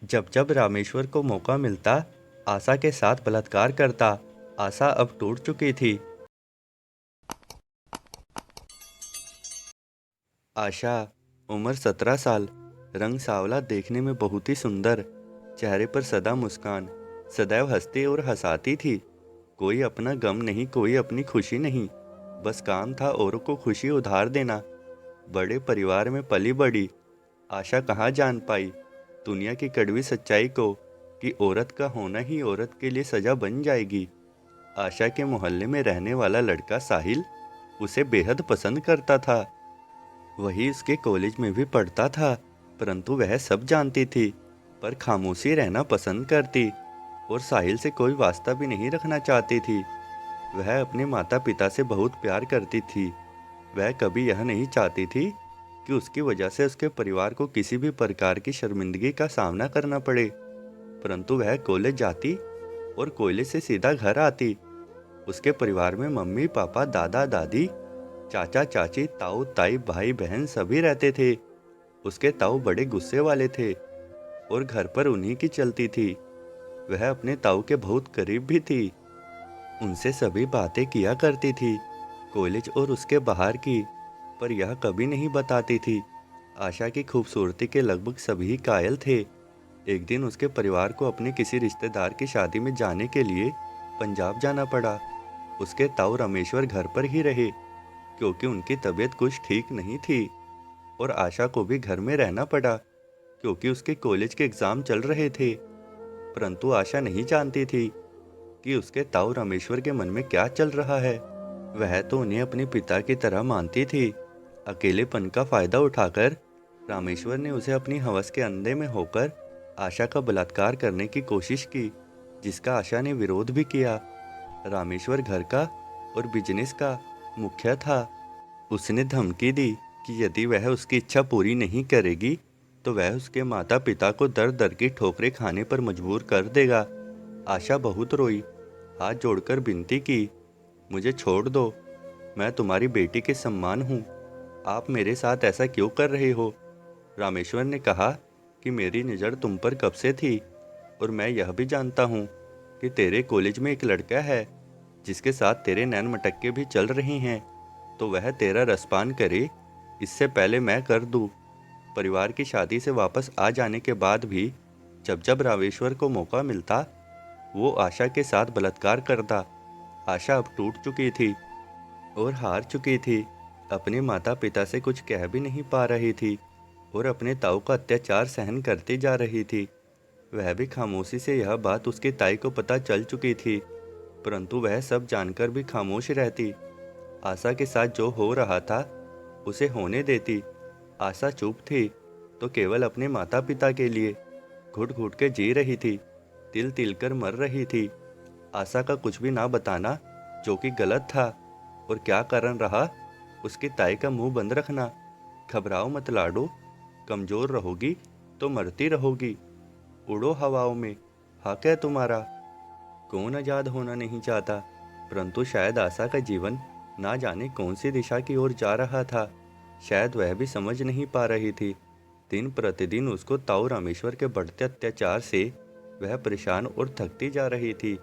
जब जब रामेश्वर को मौका मिलता आशा के साथ बलात्कार करता। आशा अब टूट चुकी थी। आशा, उम्र 17 साल, रंग सांवला, देखने में बहुत ही सुंदर, चेहरे पर सदा मुस्कान, सदैव हंसती और हंसाती थी। कोई अपना गम नहीं, कोई अपनी खुशी नहीं, बस काम था औरों को खुशी उधार देना। बड़े परिवार में पली बड़ी आशा कहाँ जान पाई दुनिया की कड़वी सच्चाई को कि औरत का होना ही औरत के लिए सजा बन जाएगी। आशा के मोहल्ले में रहने वाला लड़का साहिल उसे बेहद पसंद करता था। वही उसके कॉलेज में भी पढ़ता था, परंतु वह सब जानती थी पर खामोशी रहना पसंद करती और साहिल से कोई वास्ता भी नहीं रखना चाहती थी। वह अपने माता पिता से बहुत प्यार करती थी। वह कभी यह नहीं चाहती थी कि उसकी वजह से उसके परिवार को किसी भी प्रकार की शर्मिंदगी का सामना करना पड़े। परंतु वह कॉलेज जाती और कॉलेज से सीधा घर आती। उसके परिवार में मम्मी पापा, दादा दादी, चाचा चाची, ताऊ ताई, भाई बहन सभी रहते थे। उसके ताऊ बड़े गुस्से वाले थे और घर पर उन्हीं की चलती थी। वह अपने ताऊ के बहुत करीब भी थी। उनसे सभी बातें किया करती थी, कॉलेज और उसके बाहर की, पर यह कभी नहीं बताती थी। आशा की खूबसूरती के लगभग सभी कायल थे। एक दिन उसके परिवार को अपने किसी रिश्तेदार की शादी में जाने के लिए पंजाब जाना पड़ा। उसके ताऊ रामेश्वर घर पर ही रहे क्योंकि उनकी तबीयत कुछ ठीक नहीं थी और आशा को भी घर में रहना पड़ा क्योंकि उसके कॉलेज के एग्ज़ाम चल रहे थे। परंतु आशा नहीं जानती थी कि उसके ताऊ रामेश्वर के मन में क्या चल रहा है। वह तो उन्हें अपने पिता की तरह मानती थी। अकेलेपन का फायदा उठाकर रामेश्वर ने उसे अपनी हवस के अंधे में होकर आशा का बलात्कार करने की कोशिश की, जिसका आशा ने विरोध भी किया। रामेश्वर घर का और बिजनेस का मुखिया था। उसने धमकी दी कि यदि वह उसकी इच्छा पूरी नहीं करेगी तो वह उसके माता पिता को दर दर की ठोकरें खाने पर मजबूर कर देगा। आशा बहुत रोई, हाथ जोड़कर विनती की, मुझे छोड़ दो, मैं तुम्हारी बेटी के सम्मान हूँ, आप मेरे साथ ऐसा क्यों कर रहे हो। रामेश्वर ने कहा कि मेरी नज़र तुम पर कब से थी और मैं यह भी जानता हूँ कि तेरे कॉलेज में एक लड़का है जिसके साथ तेरे नैन मटक्के भी चल रहे हैं, तो वह तेरा रसपान करे इससे पहले मैं कर दूँ। परिवार की शादी से वापस आ जाने के बाद भी जब जब रामेश्वर को मौका मिलता वो आशा के साथ बलात्कार करता। आशा अब टूट चुकी थी और हार चुकी थी। अपने माता पिता से कुछ कह भी नहीं पा रही थी और अपने ताऊ का अत्याचार सहन करती जा रही थी। वह भी खामोशी से, यह बात उसकी ताई को पता चल चुकी थी, परंतु वह सब जानकर भी खामोश रहती। आशा के साथ जो हो रहा था उसे होने देती। आशा चुप थी तो केवल अपने माता पिता के लिए, घुट घुट के जी रही थी, तिल तिल कर मर रही थी। आशा का कुछ भी ना बताना जो कि गलत था। और क्या कारण रहा उसकी ताई का मुंह बंद रखना। घबराओ मत लाडो, कमजोर रहोगी तो मरती रहोगी, उड़ो हवाओं में, हक है तुम्हारा। कौन आजाद होना नहीं चाहता, परंतु शायद आशा का जीवन ना जाने कौन सी दिशा की ओर जा रहा था। शायद वह भी समझ नहीं पा रही थी। दिन प्रतिदिन उसको ताऊ रामेश्वर के बढ़ते अत्याचार से वह परेशान और थकती जा रही थी।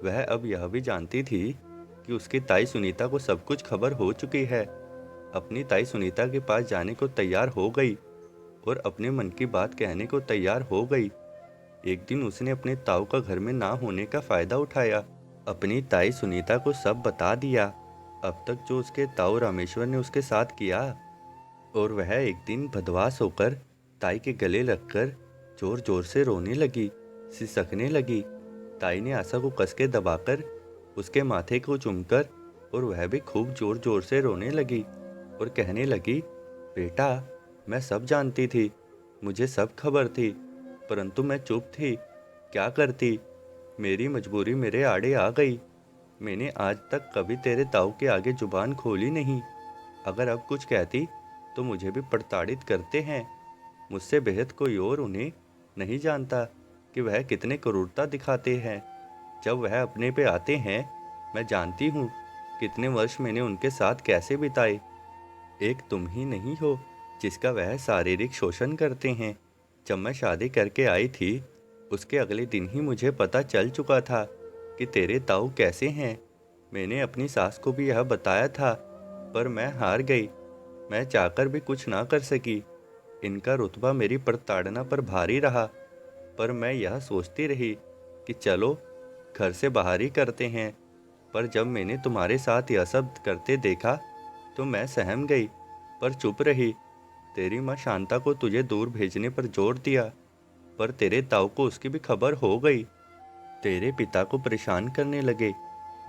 वह अब यह भी जानती थी कि उसकी ताई सुनीता को सब कुछ खबर हो चुकी है। अपनी ताई सुनीता के पास जाने को तैयार हो गई और अपने मन की बात कहने को तैयार हो गई। एक दिन उसने अपने ताऊ का घर में ना होने का फायदा उठाया, अपनी ताई सुनीता को सब बता दिया, अब तक जो उसके ताऊ रामेश्वर ने उसके साथ किया। और वह एक दिन बदमाश होकर ताई के गले लगकर जोर जोर से रोने लगी, सिसकने लगी। ताई ने आशा को कस के दबाकर उसके माथे को चूमकर और वह भी खूब जोर जोर से रोने लगी और कहने लगी, बेटा, मैं सब जानती थी, मुझे सब खबर थी, परंतु मैं चुप थी, क्या करती। मेरी मजबूरी मेरे आड़े आ गई। मैंने आज तक कभी तेरे ताऊ के आगे जुबान खोली नहीं। अगर अब कुछ कहती तो मुझे भी प्रताड़ित करते हैं। मुझसे बेहद कोई और उन्हें नहीं जानता कि वह कितने क्रूरता दिखाते हैं। जब वह अपने पे आते हैं, मैं जानती हूँ कितने वर्ष मैंने उनके साथ कैसे बिताए। एक तुम ही नहीं हो जिसका वह शारीरिक शोषण करते हैं, जब मैं शादी करके आई थी, उसके अगले दिन ही मुझे पता चल चुका था कि तेरे ताऊ कैसे हैं। मैंने अपनी सास को भी यह बताया था, पर मैं हार गई। मैं चाहकर भी कुछ ना कर सकी। इनका रुतबा मेरी प्रताड़ना पर भारी रहा, पर मैं यह सोचती रही कि चलो घर से बाहर ही करते हैं। पर जब मैंने तुम्हारे साथ यह सब करते देखा तो मैं सहम गई, पर चुप रही। तेरी माँ शांता को तुझे दूर भेजने पर जोर दिया, पर तेरे ताऊ को उसकी भी खबर हो गई। तेरे पिता को परेशान करने लगे।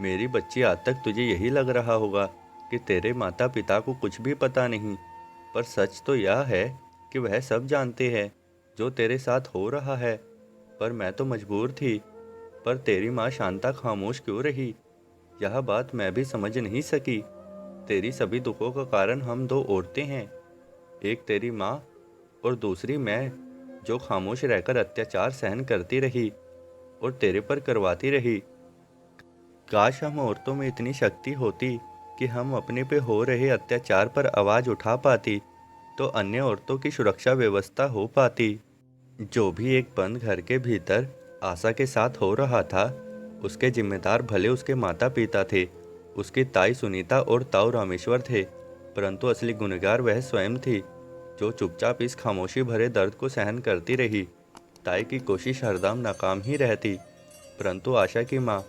मेरी बच्ची, आज तक तुझे यही लग रहा होगा कि तेरे माता पिता को कुछ भी पता नहीं, पर सच तो यह है कि वह सब जानते हैं जो तेरे साथ हो रहा है। पर मैं तो मजबूर थी। पर तेरी माँ शांता खामोश क्यों रही, यह बात मैं भी समझ नहीं सकी। तेरी सभी दुखों का कारण हम दो औरतें हैं, एक तेरी माँ और दूसरी मैं, जो खामोश रहकर अत्याचार सहन करती रही और तेरे पर करवाती रही। काश हम औरतों में इतनी शक्ति होती कि हम अपने पे हो रहे अत्याचार पर आवाज उठा पाती, तो अन्य औरतों की सुरक्षा व्यवस्था हो पाती। जो भी एक बंद घर के भीतर आशा के साथ हो रहा था, उसके जिम्मेदार भले उसके माता पिता थे, उसकी ताई सुनीता और ताऊ रामेश्वर थे, परंतु असली गुनहगार वह स्वयं थी, जो चुपचाप इस खामोशी भरे दर्द को सहन करती रही। ताई की कोशिश हरदम नाकाम ही रहती, परंतु आशा की माँ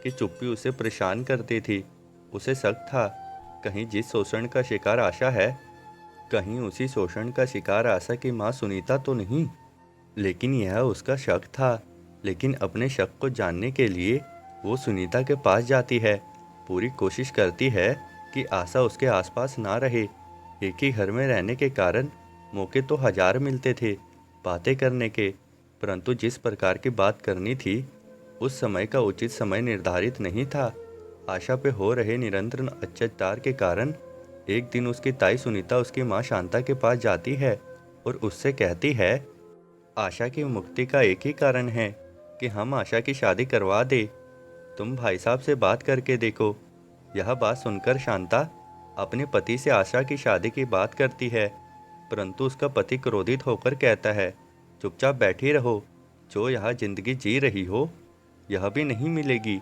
की चुप्पी उसे परेशान करती थी। उसे शक था, कहीं जिस शोषण का शिकार आशा है, कहीं उसी शोषण का शिकार आशा की माँ सुनीता तो नहीं। लेकिन यह उसका शक था। लेकिन अपने शक को जानने के लिए वो सुनीता के पास जाती है, पूरी कोशिश करती है कि आशा उसके आसपास ना रहे। एक ही घर में रहने के कारण मौके तो हजार मिलते थे बातें करने के, परंतु जिस प्रकार की बात करनी थी, उस समय का उचित समय निर्धारित नहीं था। आशा पे हो रहे निरंतर अत्याचार के कारण एक दिन उसकी ताई सुनीता उसकी माँ शांता के पास जाती है और उससे कहती है, आशा की मुक्ति का एक ही कारण है कि हम आशा की शादी करवा दे। तुम भाई साहब से बात करके देखो। यह बात सुनकर शांता अपने पति से आशा की शादी की बात करती है, परंतु उसका पति क्रोधित होकर कहता है, चुपचाप बैठी रहो। जो यहाँ जिंदगी जी रही हो, यह भी नहीं मिलेगी।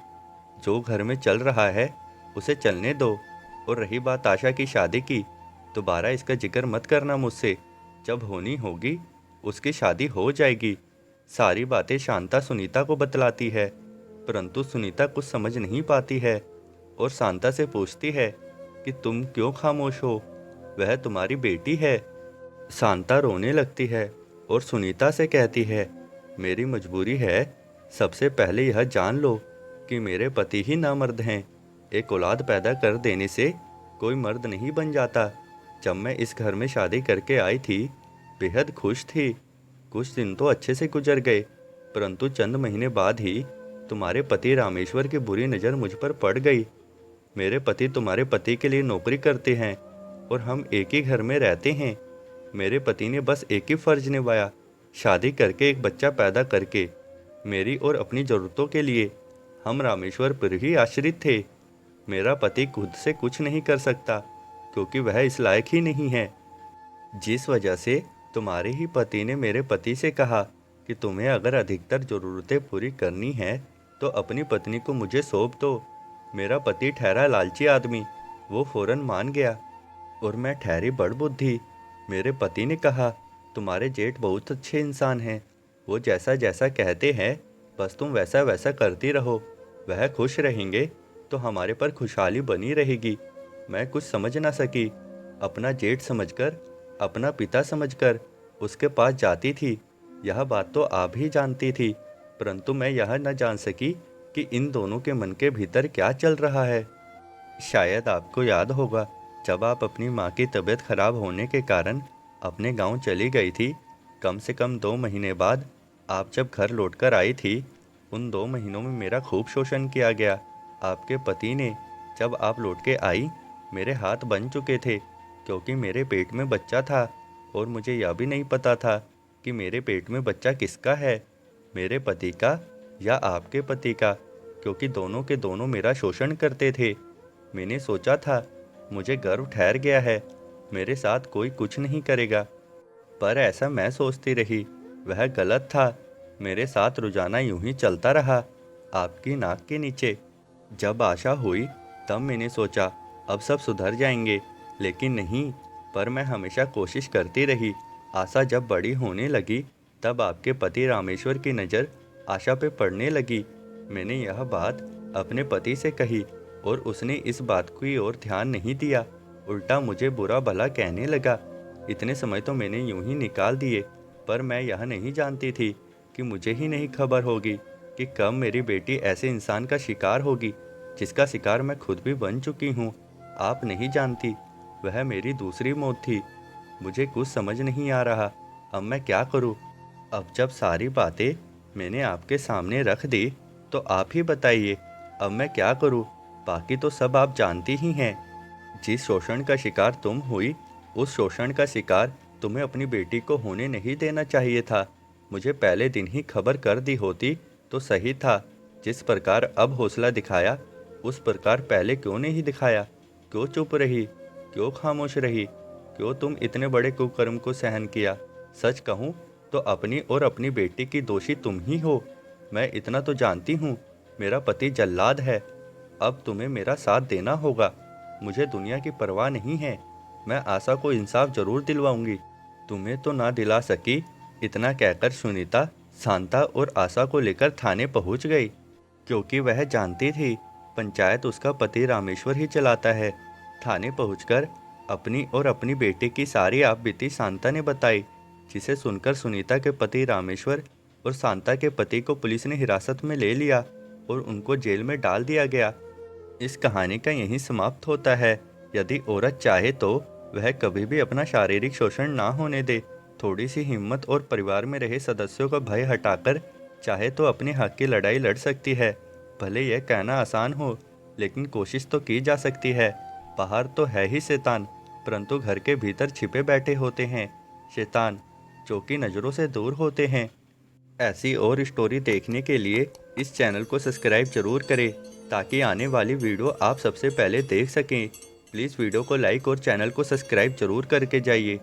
जो घर में चल रहा है उसे चलने दो। और रही बात आशा की शादी की, दोबारा इसका जिक्र मत करना मुझसे। जब होनी होगी उसकी शादी हो जाएगी। सारी बातें शांता सुनीता को बतलाती है, परंतु सुनीता कुछ समझ नहीं पाती है और शांता से पूछती है कि तुम क्यों खामोश हो, वह तुम्हारी बेटी है। शांता रोने लगती है और सुनीता से कहती है, मेरी मजबूरी है। सबसे पहले यह जान लो कि मेरे पति ही नामर्द हैं। एक औलाद पैदा कर देने से कोई मर्द नहीं बन जाता। जब मैं इस घर में शादी करके आई थी, बेहद खुश थी। कुछ दिन तो अच्छे से गुजर गए, परंतु चंद महीने बाद ही तुम्हारे पति रामेश्वर की बुरी नज़र मुझ पर पड़ गई। मेरे पति तुम्हारे पति के लिए नौकरी करते हैं और हम एक ही घर में रहते हैं। मेरे पति ने बस एक ही फर्ज निभाया, शादी करके एक बच्चा पैदा करके, मेरी और अपनी ज़रूरतों के लिए। हम रामेश्वर पर ही आश्रित थे। मेरा पति खुद से कुछ नहीं कर सकता, क्योंकि वह इस लायक ही नहीं है। जिस वजह से तुम्हारे ही पति ने मेरे पति से कहा कि तुम्हें अगर अधिकतर ज़रूरतें पूरी करनी है तो अपनी पत्नी को मुझे सौंप दो। मेरा पति ठहरा लालची आदमी, वो फौरन मान गया और मैं ठहरी बड़बुद्धि। मेरे पति ने कहा, तुम्हारे जेठ बहुत अच्छे इंसान हैं, वो जैसा जैसा कहते हैं बस तुम वैसा वैसा करती रहो। वह खुश रहेंगे तो हमारे पर खुशहाली बनी रहेगी। मैं कुछ समझ ना सकी। अपना जेठ समझकर, अपना पिता समझकर उसके पास जाती थी। यह बात तो आप ही जानती थी, परंतु मैं यह न जान सकी कि इन दोनों के मन के भीतर क्या चल रहा है। शायद आपको याद होगा, जब आप अपनी माँ की तबीयत खराब होने के कारण अपने गांव चली गई थी, कम से कम 2 महीने बाद आप जब घर लौटकर आई थी, उन 2 महीनों में मेरा खूब शोषण किया गया। आपके पति ने, जब आप लौट के आई, मेरे हाथ बन चुके थे, क्योंकि मेरे पेट में बच्चा था और मुझे यह भी नहीं पता था कि मेरे पेट में बच्चा किसका है, मेरे पति का या आपके पति का, क्योंकि दोनों के दोनों मेरा शोषण करते थे। मैंने सोचा था मुझे गर्व ठहर गया है, मेरे साथ कोई कुछ नहीं करेगा, पर ऐसा मैं सोचती रही। वह गलत था। मेरे साथ रोजाना यूं ही चलता रहा, आपकी नाक के नीचे। जब आशा हुई तब मैंने सोचा अब सब सुधर जाएंगे, लेकिन नहीं। पर मैं हमेशा कोशिश करती रही। आशा जब बड़ी होने लगी तब आपके पति रामेश्वर की नज़र आशा पे पड़ने लगी। मैंने यह बात अपने पति से कही और उसने इस बात की ओर ध्यान नहीं दिया, उल्टा मुझे बुरा भला कहने लगा। इतने समय तो मैंने यूं ही निकाल दिए, पर मैं यह नहीं जानती थी कि मुझे ही नहीं खबर होगी कि कब मेरी बेटी ऐसे इंसान का शिकार होगी जिसका शिकार मैं खुद भी बन चुकी हूँ। आप नहीं जानती, वह मेरी दूसरी मौत थी। मुझे कुछ समझ नहीं आ रहा, अब मैं क्या करूँ। अब जब सारी बातें मैंने आपके सामने रख दी तो आप ही बताइए, अब मैं क्या करूँ। बाकी तो सब आप जानती ही हैं। जिस शोषण का शिकार तुम हुई, उस शोषण का शिकार तुम्हें अपनी बेटी को होने नहीं देना चाहिए था। मुझे पहले दिन ही खबर कर दी होती तो सही था। जिस प्रकार अब हौसला दिखाया, उस प्रकार पहले क्यों नहीं दिखाया। क्यों चुप रही, क्यों खामोश रही, क्यों तुम इतने बड़े कुकर्म को सहन किया। सच कहूँ तो अपनी और अपनी बेटी की दोषी तुम ही हो। मैं इतना तो जानती हूँ, मेरा पति जल्लाद है। अब तुम्हें मेरा साथ देना होगा। मुझे दुनिया की परवाह नहीं है, मैं आशा को इंसाफ जरूर दिलवाऊंगी। तुम्हें तो ना दिला सकी। इतना कहकर सुनीता शांता और आशा को लेकर थाने पहुंच गई, क्योंकि वह जानती थी पंचायत उसका पति रामेश्वर ही चलाता है। थाने पहुंचकर अपनी और अपनी बेटी की सारी आपबीती शांता ने बताई, जिसे सुनकर सुनीता के पति रामेश्वर और शांता के पति को पुलिस ने हिरासत में ले लिया और उनको जेल में डाल दिया गया। इस कहानी का यहीं समाप्त होता है। यदि औरत चाहे तो वह कभी भी अपना शारीरिक शोषण ना होने दे। थोड़ी सी हिम्मत और परिवार में रहे सदस्यों का भय हटाकर चाहे तो अपने हक की लड़ाई लड़ सकती है। भले यह कहना आसान हो, लेकिन कोशिश तो की जा सकती है। बाहर तो है ही शैतान, परंतु घर के भीतर छिपे बैठे होते हैं शैतान, जो कि नज़रों से दूर होते हैं। ऐसी और स्टोरी देखने के लिए इस चैनल को सब्सक्राइब जरूर करें, ताकि आने वाली वीडियो आप सबसे पहले देख सकें। प्लीज़ वीडियो को लाइक और चैनल को सब्सक्राइब जरूर करके जाइए।